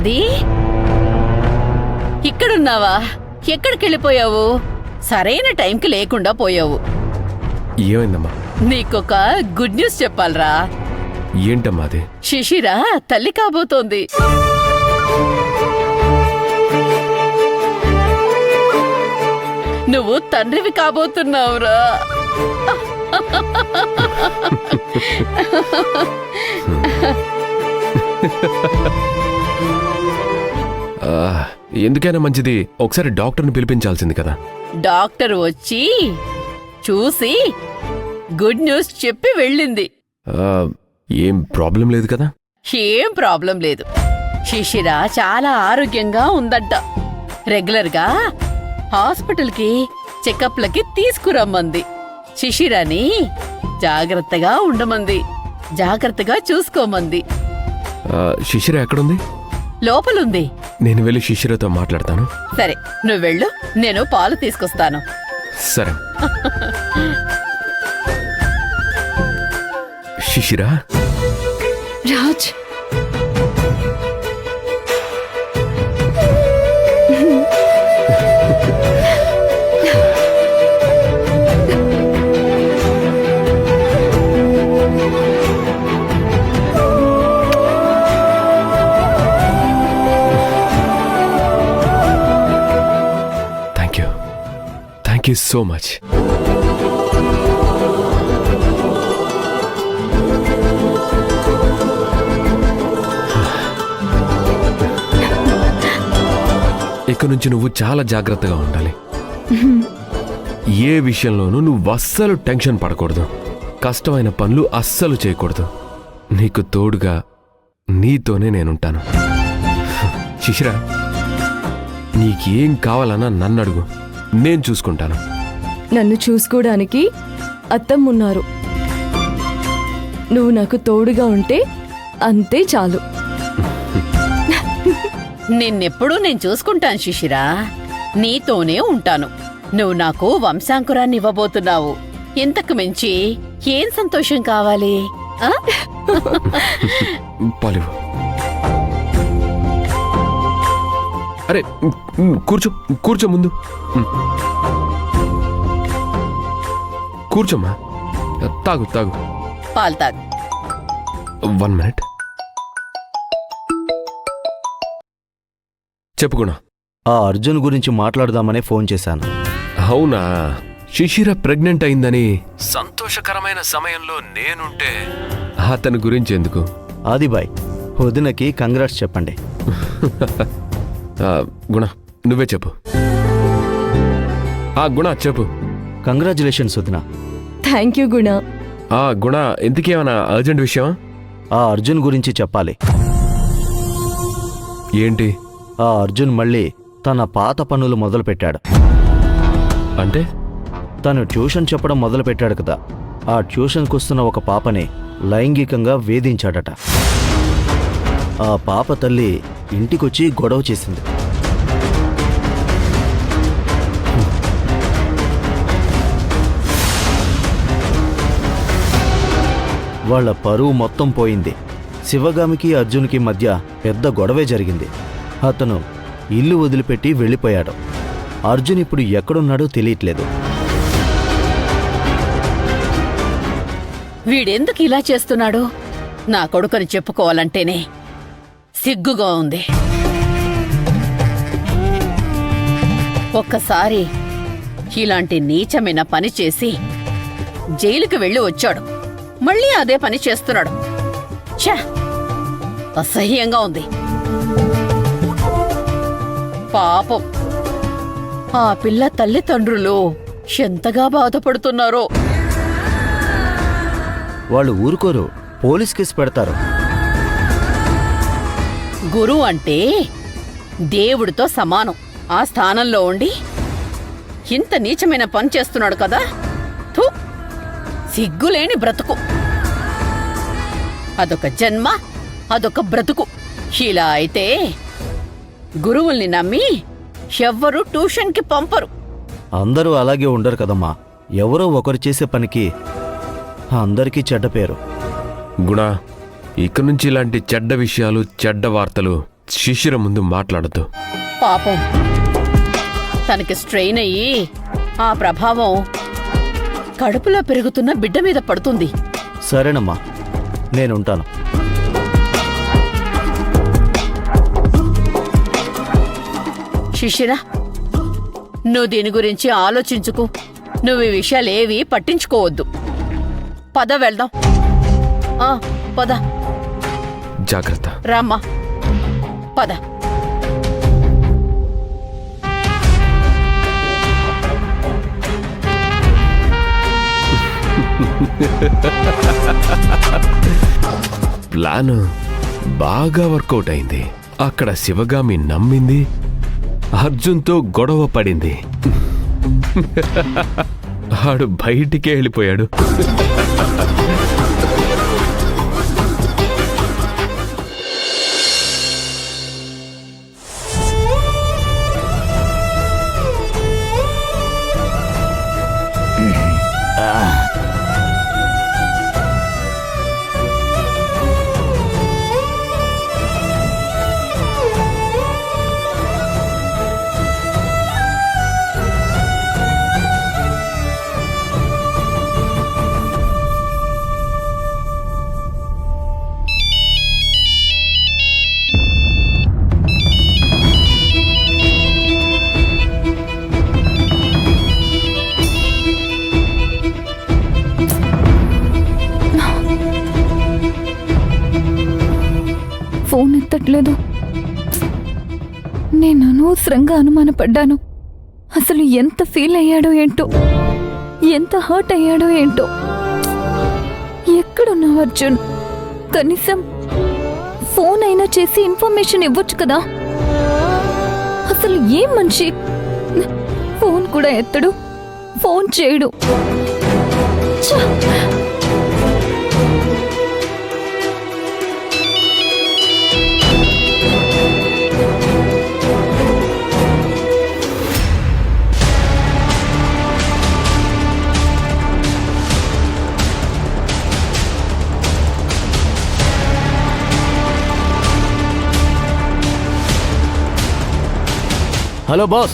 ఆది, ఇక్కడున్నావా? ఎక్కడికెళ్ళిపోయావు? సరైన టైంకి లేకుండా పోయావు. ఏమైందమ్మా? నీకొక గుడ్ న్యూస్ చెప్పాలరా. ఏంటమ్మా అది? శిశిర తల్లి కాబోతోంది. నువ్వు తండ్రివి కాబోతున్నావురా. ఎందుకైనా మంచిది ఒకసారి డాక్టర్ని పిలిపించాల్సింది కదా. డాక్టర్ వచ్చి చూసి గుడ్ న్యూస్ చెప్పి వెళ్ళింది. ఏం ప్రాబ్లం లేదు కదా? ఏం ప్రాబ్లం లేదు. శిశిర చాలా ఆరోగ్యంగా ఉందంట. రెగ్యులర్గా హాస్పిటల్కి చెకప్లకి తీసుకురమ్మంది. శిశిరాని జాగ్రత్తగా ఉండమంది, జాగ్రత్తగా చూసుకోమంది. శిశిర ఎక్కడుంది? లోపలుంది. నేను వెళ్ళి శిశిరతో మాట్లాడతాను. సరే, నువ్వు వెళ్ళు, నేను పాలు తీసుకొస్తాను. సరే. Shishira. Raj, thank you so much. ఇక నుంచి నువ్వు చాలా జాగ్రత్తగా ఉండాలి. ఏ విషయంలోనూ నువ్వు అస్సలు టెన్షన్ పడకూడదు. కష్టమైన పనులు అస్సలు చేయకూడదు. నీకు తోడుగా నీతోనే నేనుంటాను. శిశిర, నీకేం కావాలన్నా నన్ను అడుగు, నేను చూసుకుంటాను. నన్ను చూసుకోవడానికి అత్తమ్మున్నారు. నువ్వు నాకు తోడుగా ఉంటే అంతే చాలు. నిన్నెప్పుడూ నేను చూసుకుంటాను శిశిరా. నీతోనే ఉంటాను. నువ్వు నాకు వంశాంకురాన్ని ఇవ్వబోతున్నావు. ఇంతకు మించి ఏం సంతోషం కావాలి? పాలివు. అరే కూర్చో, కూర్చో, ముందు కూర్చోమ్మా. తాగు తాగు, పాలు తాగు. 1 మినిట్. చెప్పుకున్నా. ఆ అర్జున్ గురించి మాట్లాడదామనే ఫోన్ చేశాను. అవునా? శిశిర ప్రెగ్నెంట్ అయిందని సంతోషకరమైన సమయంలో నేనుంటే అతని గురించి ఎందుకు? ఆదిబాయ్, వదినకి కంగ్రాట్స్ చెప్పండి. గుణ, నువ్వే చెప్పు. గుణ చెప్పు. కంగ్రాచులేషన్స్ వదిన. Thank you Guna. Guna, ఎందుకేమన్నా urgent విషయం? ఆ అర్జున్ గురించి చెప్పాలి. ఏంటి? ఆ అర్జున్ మళ్ళీ తన పాత పనులు మొదలుపెట్టాడు. అంటే? తను ట్యూషన్ చెప్పడం మొదలుపెట్టాడు కదా. ఆ ట్యూషన్కి వస్తున్న ఒక పాపని లైంగికంగా వేధించాడట. ఆ పాప తల్లి ఇంటికొచ్చి గొడవ చేసింది. వాళ్ళ పరువు మొత్తం పోయింది. శివగామికి అర్జున్కి మధ్య పెద్ద గొడవే జరిగింది. అతను ఇల్లు వదిలిపెట్టి వెళ్ళిపోయాడు. అర్జున్ ఇప్పుడు ఎక్కడున్నాడో తెలియట్లేదు. వీడెందుకు ఇలా చేస్తున్నాడు? నా కొడుకుని చెప్పుకోవాలంటేనే సిగ్గుగా ఉంది. ఒక్కసారి ఇలాంటి నీచమైన పని చేసి జైలుకి వెళ్ళి వచ్చాడు. మళ్ళీ అదే పని చేస్తున్నాడు. ఛ! అసహ్యంగా ఉంది. పాపం ఆ పిల్ల తల్లిదండ్రులు ఎంతగా బాధపడుతున్నారో. వాళ్ళు ఊరుకోరు, పోలీస్ కేసు పెడతారు. గురువు అంటే దేవుడితో సమానం. ఆ స్థానంలో ఉండి ఇంత నీచమైన పని చేస్తున్నాడు కదా. థూ, సిగ్గులేని బ్రతుకు. అదొక జన్మ, అదొక బ్రతుకు. ఇలా అయితే గురువుల్ని నమ్మి ఎవ్వరూ ట్యూషన్కి పంపరు. అందరూ అలాగే ఉండరు కదమ్మా. ఎవరో ఒకరు చేసే పనికి అందరికీ చెడ్డ పేరు. గుణ, ఇక నుంచి ఇలాంటి చెడ్డ విషయాలు, చెడ్డ వార్తలు శిశిర ముందు మాట్లాడద్దు. పాపం తనకి స్ట్రెయిన్ అయ్యి ఆ ప్రభావం కడుపులో పెరుగుతున్న బిడ్డ మీద పడుతుంది. సరేనమ్మా, నేనుంటాను. శిశిరా, నువ్వు దీని గురించి ఆలోచించుకు. నువ్వు ఈ విషయాలేవి పట్టించుకోవద్దు. పద వెళ్దాం. పద. జాగ్రత్త. రామ్మా, పద. ప్లాన్ బాగా వర్కౌట్ అయింది. అక్కడ శివగామి నమ్మింది, అర్జున్తో గొడవ పడింది. ఆడు బయటికే వెళ్ళిపోయాడు. ఫోన్ ఎత్తట్లేదు. నేను అనవసరంగా అనుమానపడ్డాను. అసలు ఎంత ఫీల్ అయ్యాడో ఏంటో, ఎంత హర్ట్ అయ్యాడో ఏంటో. ఎక్కడున్నావు అర్జున్? కనీసం ఫోన్ అయినా చేసి ఇన్ఫర్మేషన్ ఇవ్వచ్చు కదా. అసలు ఏం మనిషి, ఫోన్ కూడా ఎత్తడు, ఫోన్ చేయడు. ఛ! Hello boss,